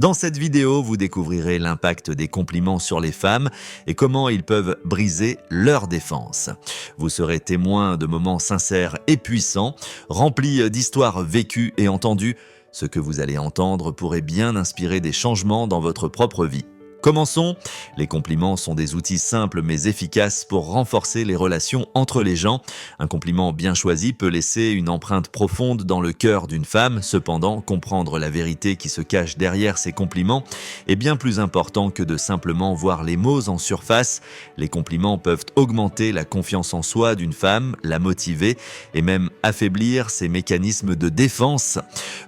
Dans cette vidéo, vous découvrirez l'impact des compliments sur les femmes et comment ils peuvent briser leur défense. Vous serez témoin de moments sincères et puissants, remplis d'histoires vécues et entendues. Ce que vous allez entendre pourrait bien inspirer des changements dans votre propre vie. Commençons. Les compliments sont des outils simples mais efficaces pour renforcer les relations entre les gens. Un compliment bien choisi peut laisser une empreinte profonde dans le cœur d'une femme. Cependant, comprendre la vérité qui se cache derrière ces compliments est bien plus important que de simplement voir les mots en surface. Les compliments peuvent augmenter la confiance en soi d'une femme, la motiver et même affaiblir ses mécanismes de défense.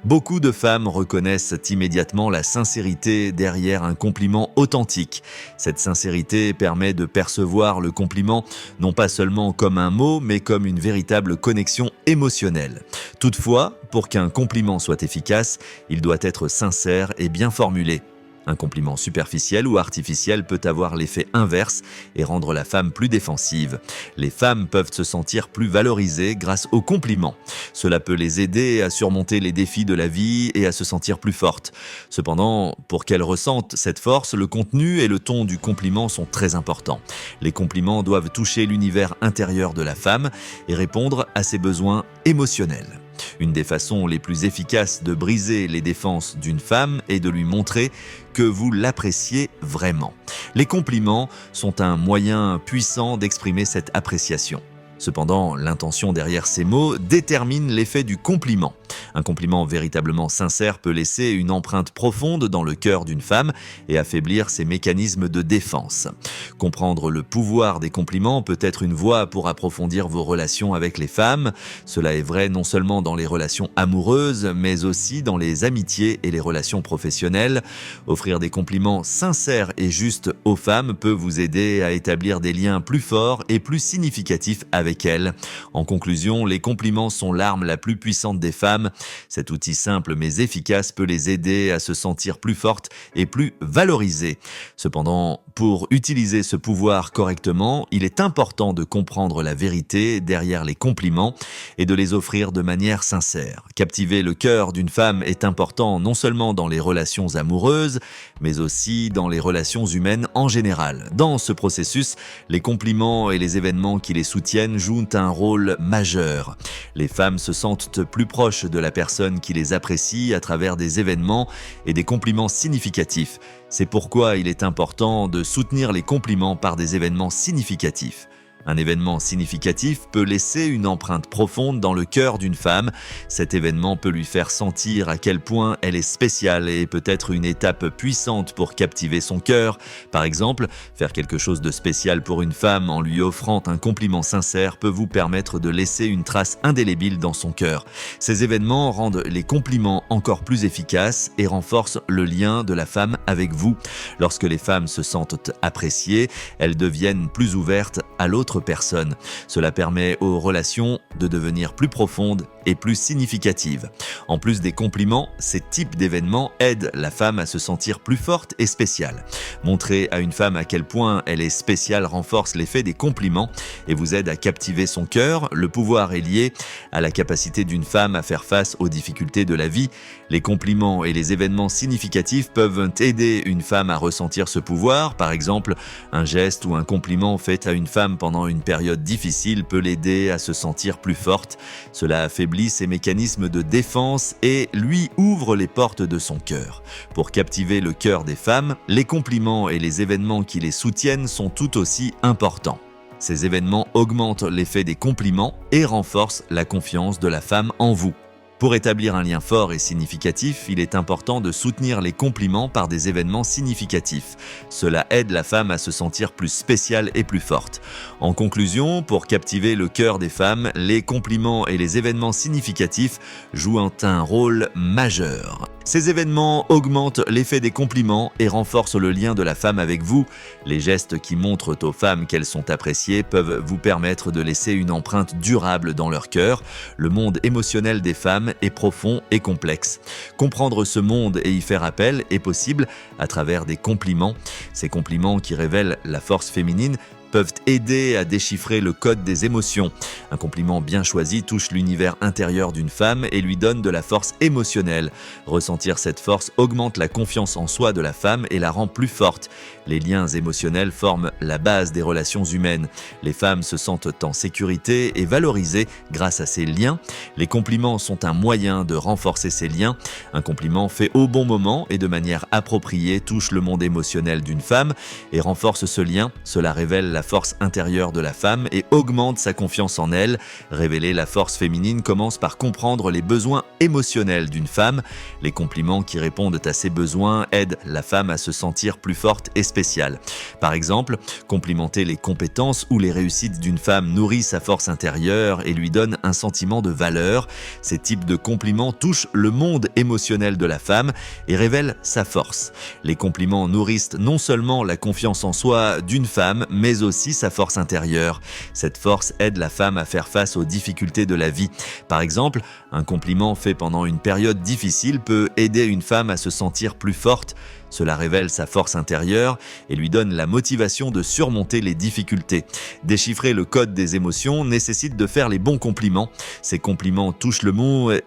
Beaucoup de femmes reconnaissent immédiatement la sincérité derrière un compliment authentique. Cette sincérité permet de percevoir le compliment non pas seulement comme un mot, mais comme une véritable connexion émotionnelle. Toutefois, pour qu'un compliment soit efficace, il doit être sincère et bien formulé. Un compliment superficiel ou artificiel peut avoir l'effet inverse et rendre la femme plus défensive. Les femmes peuvent se sentir plus valorisées grâce aux compliments. Cela peut les aider à surmonter les défis de la vie et à se sentir plus fortes. Cependant, pour qu'elles ressentent cette force, le contenu et le ton du compliment sont très importants. Les compliments doivent toucher l'univers intérieur de la femme et répondre à ses besoins émotionnels. Une des façons les plus efficaces de briser les défenses d'une femme est de lui montrer que vous l'appréciez vraiment. Les compliments sont un moyen puissant d'exprimer cette appréciation. Cependant, l'intention derrière ces mots détermine l'effet du compliment. Un compliment véritablement sincère peut laisser une empreinte profonde dans le cœur d'une femme et affaiblir ses mécanismes de défense. Comprendre le pouvoir des compliments peut être une voie pour approfondir vos relations avec les femmes. Cela est vrai non seulement dans les relations amoureuses, mais aussi dans les amitiés et les relations professionnelles. Offrir des compliments sincères et justes aux femmes peut vous aider à établir des liens plus forts et plus significatifs avec elles. En conclusion, les compliments sont l'arme la plus puissante des femmes. Cet outil simple mais efficace peut les aider à se sentir plus fortes et plus valorisées. Cependant, pour utiliser ce pouvoir correctement, il est important de comprendre la vérité derrière les compliments et de les offrir de manière sincère. Captiver le cœur d'une femme est important non seulement dans les relations amoureuses, mais aussi dans les relations humaines en général. Dans ce processus, les compliments et les événements qui les soutiennent jouent un rôle majeur. Les femmes se sentent plus proches de la personne qui les apprécie à travers des événements et des compliments significatifs. C'est pourquoi il est important de soutenir les compliments par des événements significatifs. Un événement significatif peut laisser une empreinte profonde dans le cœur d'une femme. Cet événement peut lui faire sentir à quel point elle est spéciale et peut être une étape puissante pour captiver son cœur. Par exemple, faire quelque chose de spécial pour une femme en lui offrant un compliment sincère peut vous permettre de laisser une trace indélébile dans son cœur. Ces événements rendent les compliments encore plus efficaces et renforcent le lien de la femme avec vous. Lorsque les femmes se sentent appréciées, elles deviennent plus ouvertes à l'autre personne. Cela permet aux relations de devenir plus profondes et plus significatives. En plus des compliments, ces types d'événements aident la femme à se sentir plus forte et spéciale. Montrer à une femme à quel point elle est spéciale renforce l'effet des compliments et vous aide à captiver son cœur. Le pouvoir est lié à la capacité d'une femme à faire face aux difficultés de la vie. Les compliments et les événements significatifs peuvent aider une femme à ressentir ce pouvoir. Par exemple, un geste ou un compliment fait à une femme pendant une période difficile peut l'aider à se sentir plus forte. Cela affaiblit ses mécanismes de défense et lui ouvre les portes de son cœur. Pour captiver le cœur des femmes, les compliments et les événements qui les soutiennent sont tout aussi importants. Ces événements augmentent l'effet des compliments et renforcent la confiance de la femme en vous. Pour établir un lien fort et significatif, il est important de soutenir les compliments par des événements significatifs. Cela aide la femme à se sentir plus spéciale et plus forte. En conclusion, pour captiver le cœur des femmes, les compliments et les événements significatifs jouent un rôle majeur. Ces événements augmentent l'effet des compliments et renforcent le lien de la femme avec vous. Les gestes qui montrent aux femmes qu'elles sont appréciées peuvent vous permettre de laisser une empreinte durable dans leur cœur. Le monde émotionnel des femmes est profond et complexe. Comprendre ce monde et y faire appel est possible à travers des compliments. Ces compliments qui révèlent la force féminine peuvent aider à déchiffrer le code des émotions. Un compliment bien choisi touche l'univers intérieur d'une femme et lui donne de la force émotionnelle. Ressentir cette force augmente la confiance en soi de la femme et la rend plus forte. Les liens émotionnels forment la base des relations humaines. Les femmes se sentent en sécurité et valorisées grâce à ces liens. Les compliments sont un moyen de renforcer ces liens. Un compliment fait au bon moment et de manière appropriée touche le monde émotionnel d'une femme et renforce ce lien. Cela révèle la force intérieure de la femme et augmente sa confiance en elle. Révéler la force féminine commence par comprendre les besoins émotionnels d'une femme. Les compliments qui répondent à ses besoins aident la femme à se sentir plus forte et spéciale. Par exemple, complimenter les compétences ou les réussites d'une femme nourrit sa force intérieure et lui donne un sentiment de valeur. Ces types de compliments touchent le monde émotionnel de la femme et révèlent sa force. Les compliments nourrissent non seulement la confiance en soi d'une femme, mais aussi sa force intérieure. Cette force aide la femme à faire face aux difficultés de la vie. Par exemple, un compliment fait pendant une période difficile peut aider une femme à se sentir plus forte. Cela révèle sa force intérieure et lui donne la motivation de surmonter les difficultés. Déchiffrer le code des émotions nécessite de faire les bons compliments. Ces compliments touchent le monde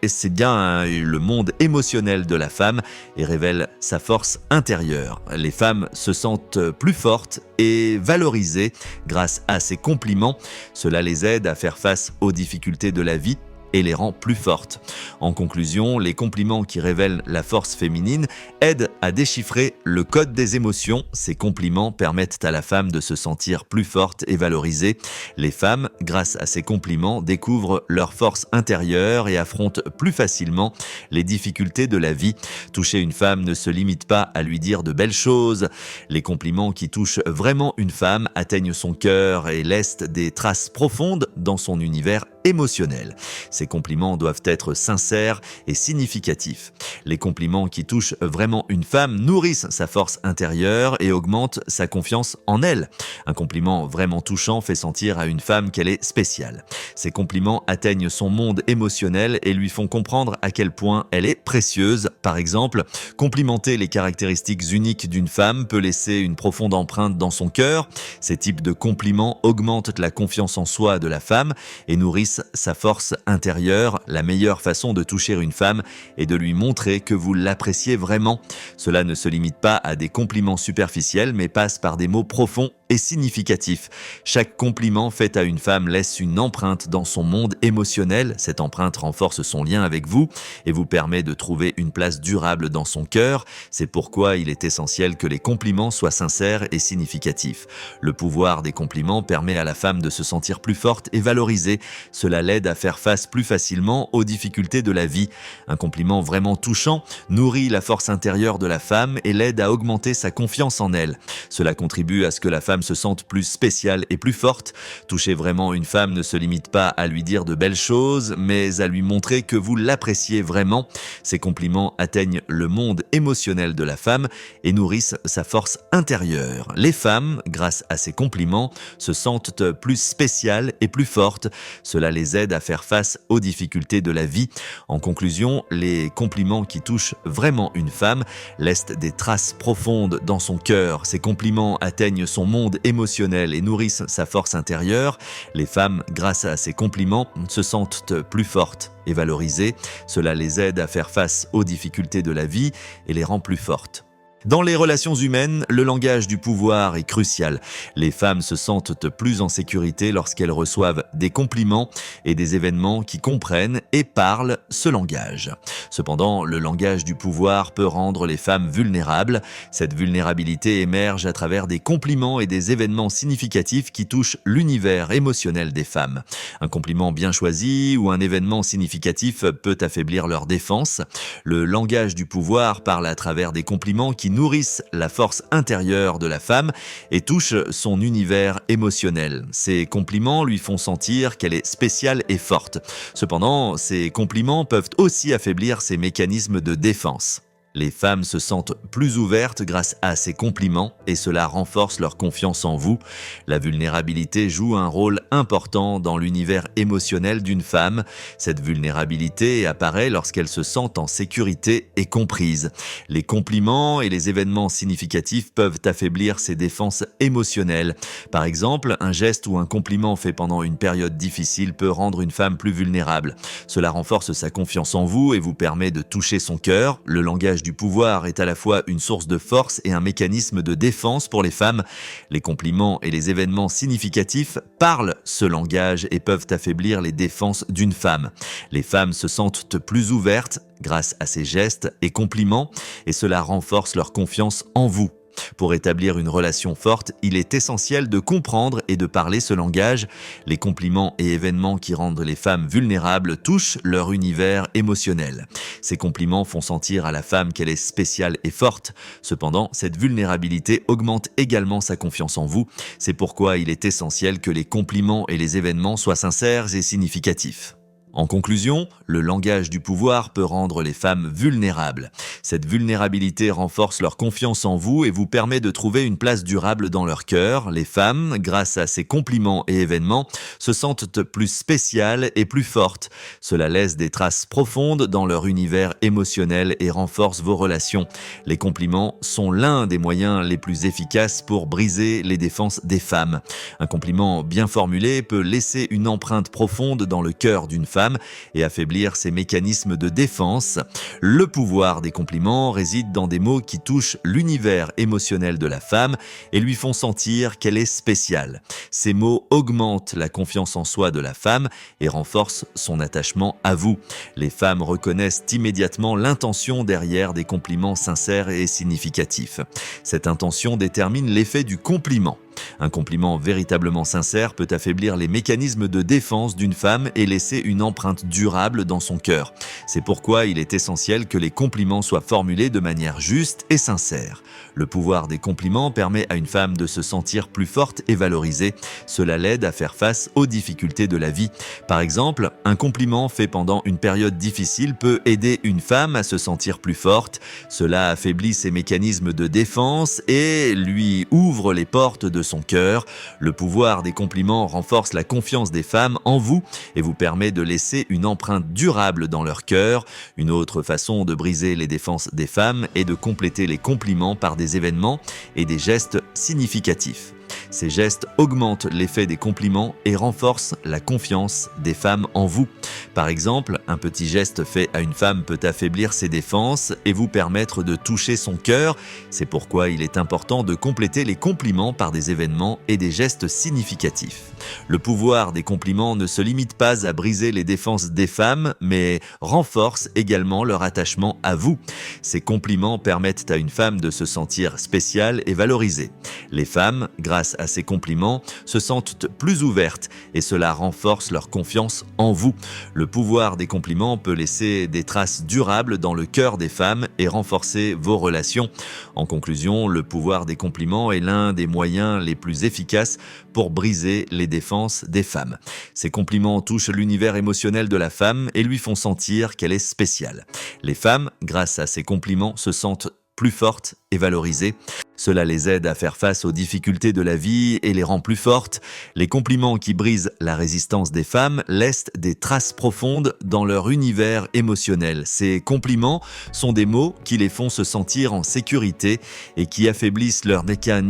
émotionnel de la femme et révèlent sa force intérieure. Les femmes se sentent plus fortes et valorisées grâce à ces compliments. Cela les aide à faire face aux difficultés de la vie et les rend plus fortes. En conclusion, les compliments qui révèlent la force féminine aident à déchiffrer le code des émotions. Ces compliments permettent à la femme de se sentir plus forte et valorisée. Les femmes, grâce à ces compliments, découvrent leur force intérieure et affrontent plus facilement les difficultés de la vie. Toucher une femme ne se limite pas à lui dire de belles choses. Les compliments qui touchent vraiment une femme atteignent son cœur et laissent des traces profondes dans son univers émotionnel. Ces compliments doivent être sincères et significatifs. Les compliments qui touchent vraiment une femme nourrissent sa force intérieure et augmentent sa confiance en elle. Un compliment vraiment touchant fait sentir à une femme qu'elle est spéciale. Ces compliments atteignent son monde émotionnel et lui font comprendre à quel point elle est précieuse. Par exemple, complimenter les caractéristiques uniques d'une femme peut laisser une profonde empreinte dans son cœur. Ces types de compliments augmentent la confiance en soi de la femme et nourrissent sa force intérieure. La meilleure façon de toucher une femme est de lui montrer que vous l'appréciez vraiment. Cela ne se limite pas à des compliments superficiels, mais passe par des mots profonds et significatif. Chaque compliment fait à une femme laisse une empreinte dans son monde émotionnel. Cette empreinte renforce son lien avec vous et vous permet de trouver une place durable dans son cœur. C'est pourquoi il est essentiel que les compliments soient sincères et significatifs. Le pouvoir des compliments permet à la femme de se sentir plus forte et valorisée. Cela l'aide à faire face plus facilement aux difficultés de la vie. Un compliment vraiment touchant nourrit la force intérieure de la femme et l'aide à augmenter sa confiance en elle. Cela contribue à ce que la femme se sente plus spéciale et plus forte. Toucher vraiment une femme ne se limite pas à lui dire de belles choses, mais à lui montrer que vous l'appréciez vraiment. Ces compliments atteignent le monde émotionnel de la femme et nourrissent sa force intérieure. Les femmes, grâce à ces compliments, se sentent plus spéciales et plus fortes. Cela les aide à faire face aux difficultés de la vie. En conclusion, les compliments qui touchent vraiment une femme laissent des traces profondes dans son cœur. Ces compliments atteignent son monde émotionnel et nourrissent sa force intérieure. Les femmes, grâce à ces compliments, se sentent plus fortes et valorisées. Cela les aide à faire face aux difficultés de la vie et les rend plus fortes. Dans les relations humaines, le langage du pouvoir est crucial. Les femmes se sentent plus en sécurité lorsqu'elles reçoivent des compliments et des événements qui comprennent et parlent ce langage. Cependant, le langage du pouvoir peut rendre les femmes vulnérables. Cette vulnérabilité émerge à travers des compliments et des événements significatifs qui touchent l'univers émotionnel des femmes. Un compliment bien choisi ou un événement significatif peut affaiblir leur défense. Le langage du pouvoir parle à travers des compliments qui nourrissent la force intérieure de la femme et touchent son univers émotionnel. Ces compliments lui font sentir qu'elle est spéciale et forte. Cependant, ces compliments peuvent aussi affaiblir ses mécanismes de défense. Les femmes se sentent plus ouvertes grâce à ces compliments et cela renforce leur confiance en vous. La vulnérabilité joue un rôle important dans l'univers émotionnel d'une femme. Cette vulnérabilité apparaît lorsqu'elle se sent en sécurité et comprise. Les compliments et les événements significatifs peuvent affaiblir ses défenses émotionnelles. Par exemple, un geste ou un compliment fait pendant une période difficile peut rendre une femme plus vulnérable. Cela renforce sa confiance en vous et vous permet de toucher son cœur. Le langage du pouvoir est à la fois une source de force et un mécanisme de défense pour les femmes. Les compliments et les événements significatifs parlent ce langage et peuvent affaiblir les défenses d'une femme. Les femmes se sentent plus ouvertes grâce à ces gestes et compliments et cela renforce leur confiance en vous. Pour établir une relation forte, il est essentiel de comprendre et de parler ce langage. Les compliments et événements qui rendent les femmes vulnérables touchent leur univers émotionnel. Ces compliments font sentir à la femme qu'elle est spéciale et forte. Cependant, cette vulnérabilité augmente également sa confiance en vous. C'est pourquoi il est essentiel que les compliments et les événements soient sincères et significatifs. En conclusion, le langage du pouvoir peut rendre les femmes vulnérables. Cette vulnérabilité renforce leur confiance en vous et vous permet de trouver une place durable dans leur cœur. Les femmes, grâce à ces compliments et événements, se sentent plus spéciales et plus fortes. Cela laisse des traces profondes dans leur univers émotionnel et renforce vos relations. Les compliments sont l'un des moyens les plus efficaces pour briser les défenses des femmes. Un compliment bien formulé peut laisser une empreinte profonde dans le cœur d'une femme et affaiblir ses mécanismes de défense. Le pouvoir des compliments réside dans des mots qui touchent l'univers émotionnel de la femme et lui font sentir qu'elle est spéciale. Ces mots augmentent la confiance en soi de la femme et renforcent son attachement à vous. Les femmes reconnaissent immédiatement l'intention derrière des compliments sincères et significatifs. Cette intention détermine l'effet du compliment. Un compliment véritablement sincère peut affaiblir les mécanismes de défense d'une femme et laisser une empreinte durable dans son cœur. C'est pourquoi il est essentiel que les compliments soient formulés de manière juste et sincère. Le pouvoir des compliments permet à une femme de se sentir plus forte et valorisée. Cela l'aide à faire face aux difficultés de la vie. Par exemple, un compliment fait pendant une période difficile peut aider une femme à se sentir plus forte. Cela affaiblit ses mécanismes de défense et lui ouvre les portes de son cœur. Le pouvoir des compliments renforce la confiance des femmes en vous et vous permet de laisser une empreinte durable dans leur cœur. Une autre façon de briser les défenses des femmes est de compléter les compliments par des événements et des gestes significatifs. Ces gestes augmentent l'effet des compliments et renforcent la confiance des femmes en vous. Par exemple, un petit geste fait à une femme peut affaiblir ses défenses et vous permettre de toucher son cœur. C'est pourquoi il est important de compléter les compliments par des événements et des gestes significatifs. Le pouvoir des compliments ne se limite pas à briser les défenses des femmes, mais renforce également leur attachement à vous. Ces compliments permettent à une femme de se sentir spéciale et valorisée. Les femmes, grâce à ces compliments, se sentent plus ouvertes et cela renforce leur confiance en vous. Le pouvoir des compliments peut laisser des traces durables dans le cœur des femmes et renforcer vos relations. En conclusion, le pouvoir des compliments est l'un des moyens les plus efficaces pour briser les défenses des femmes. Ces compliments touchent l'univers émotionnel de la femme et lui font sentir qu'elle est spéciale. Les femmes, grâce à ces compliments, se sentent plus fortes et valorisées. Cela les aide à faire face aux difficultés de la vie et les rend plus fortes. Les compliments qui brisent la résistance des femmes laissent des traces profondes dans leur univers émotionnel. Ces compliments sont des mots qui les font se sentir en sécurité et qui affaiblissent leur mécanisme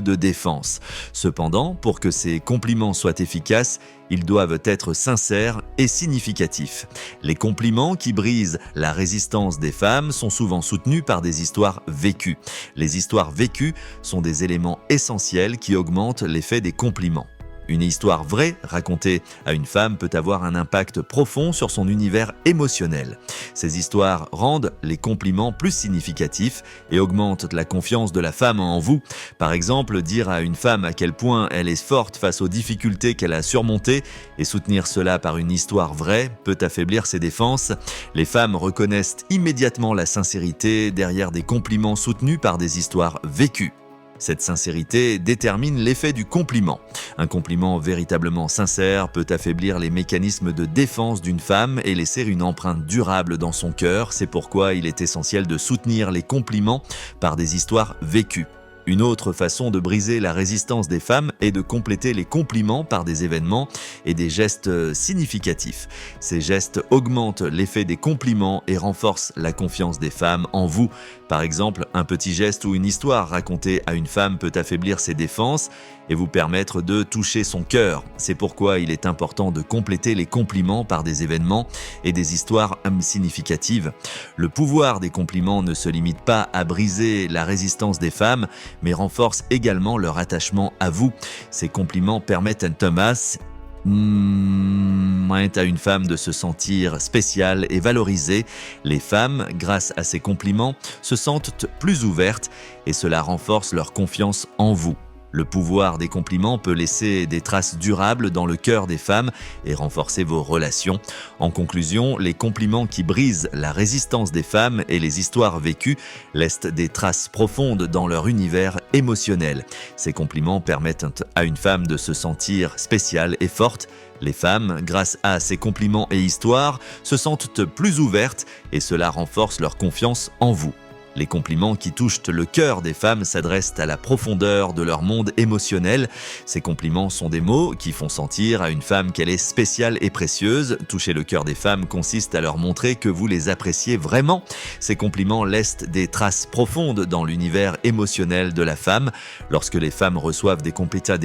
de défense. Cependant, pour que ces compliments soient efficaces, ils doivent être sincères et significatifs. Les compliments qui brisent la résistance des femmes sont souvent soutenus par des histoires vécues. Les histoires vécues sont des éléments essentiels qui augmentent l'effet des compliments. Une histoire vraie racontée à une femme peut avoir un impact profond sur son univers émotionnel. Ces histoires rendent les compliments plus significatifs et augmentent la confiance de la femme en vous. Par exemple, dire à une femme à quel point elle est forte face aux difficultés qu'elle a surmontées et soutenir cela par une histoire vraie peut affaiblir ses défenses. Les femmes reconnaissent immédiatement la sincérité derrière des compliments soutenus par des histoires vécues. Cette sincérité détermine l'effet du compliment. Un compliment véritablement sincère peut affaiblir les mécanismes de défense d'une femme et laisser une empreinte durable dans son cœur. C'est pourquoi il est essentiel de soutenir les compliments par des histoires vécues. Une autre façon de briser la résistance des femmes est de compléter les compliments par des événements et des gestes significatifs. Ces gestes augmentent l'effet des compliments et renforcent la confiance des femmes en vous. Par exemple, un petit geste ou une histoire racontée à une femme peut affaiblir ses défenses et vous permettre de toucher son cœur. C'est pourquoi il est important de compléter les compliments par des événements et des histoires significatives. Le pouvoir des compliments ne se limite pas à briser la résistance des femmes, mais renforce également leur attachement à vous. Ces compliments permettent à Thomas à une femme de se sentir spéciale et valorisée. Les femmes, grâce à ces compliments, se sentent plus ouvertes et cela renforce leur confiance en vous. Le pouvoir des compliments peut laisser des traces durables dans le cœur des femmes et renforcer vos relations. En conclusion, les compliments qui brisent la résistance des femmes et les histoires vécues laissent des traces profondes dans leur univers émotionnel. Ces compliments permettent à une femme de se sentir spéciale et forte. Les femmes, grâce à ces compliments et histoires, se sentent plus ouvertes et cela renforce leur confiance en vous. Les compliments qui touchent le cœur des femmes s'adressent à la profondeur de leur monde émotionnel. Ces compliments sont des mots qui font sentir à une femme qu'elle est spéciale et précieuse. Toucher le cœur des femmes consiste à leur montrer que vous les appréciez vraiment. Ces compliments laissent des traces profondes dans l'univers émotionnel de la femme. Lorsque les femmes reçoivent des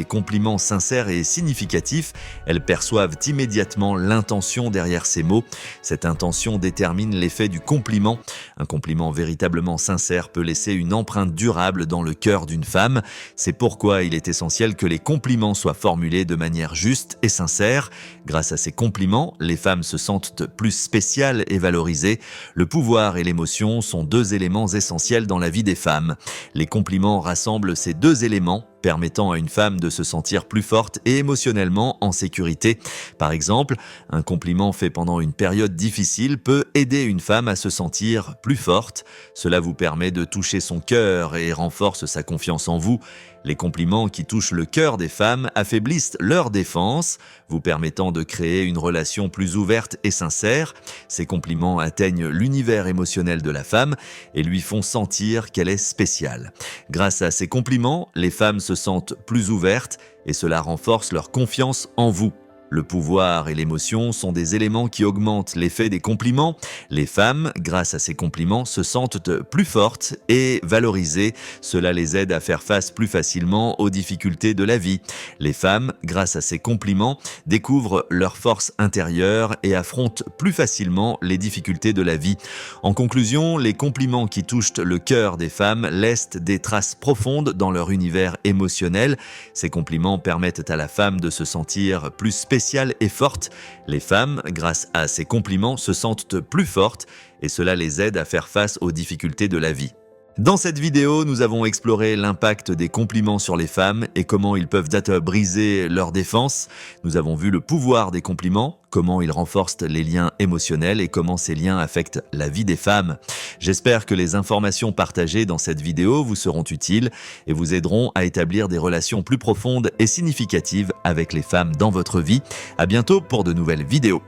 compliments sincères et significatifs, elles perçoivent immédiatement l'intention derrière ces mots. Cette intention détermine l'effet du compliment. Un compliment véritablement sincère peut laisser une empreinte durable dans le cœur d'une femme. C'est pourquoi il est essentiel que les compliments soient formulés de manière juste et sincère. Grâce à ces compliments, les femmes se sentent plus spéciales et valorisées. Le pouvoir et l'émotion sont deux éléments essentiels dans la vie des femmes. Les compliments rassemblent ces deux éléments, permettant à une femme de se sentir plus forte et émotionnellement en sécurité. Par exemple, un compliment fait pendant une période difficile peut aider une femme à se sentir plus forte. Cela vous permet de toucher son cœur et renforce sa confiance en vous. Les compliments qui touchent le cœur des femmes affaiblissent leur défense, vous permettant de créer une relation plus ouverte et sincère. Ces compliments atteignent l'univers émotionnel de la femme et lui font sentir qu'elle est spéciale. Grâce à ces compliments, les femmes se sentent plus ouvertes et cela renforce leur confiance en vous. Le pouvoir et l'émotion sont des éléments qui augmentent l'effet des compliments. Les femmes, grâce à ces compliments, se sentent plus fortes et valorisées. Cela les aide à faire face plus facilement aux difficultés de la vie. Les femmes, grâce à ces compliments, découvrent leur force intérieure et affrontent plus facilement les difficultés de la vie. En conclusion, les compliments qui touchent le cœur des femmes laissent des traces profondes dans leur univers émotionnel. Ces compliments permettent à la femme de se sentir plus spéciale et forte. Les femmes, grâce à ces compliments, se sentent plus fortes et cela les aide à faire face aux difficultés de la vie. Dans cette vidéo, nous avons exploré l'impact des compliments sur les femmes et comment ils peuvent briser leur défense. Nous avons vu le pouvoir des compliments, comment ils renforcent les liens émotionnels et comment ces liens affectent la vie des femmes. J'espère que les informations partagées dans cette vidéo vous seront utiles et vous aideront à établir des relations plus profondes et significatives avec les femmes dans votre vie. À bientôt pour de nouvelles vidéos.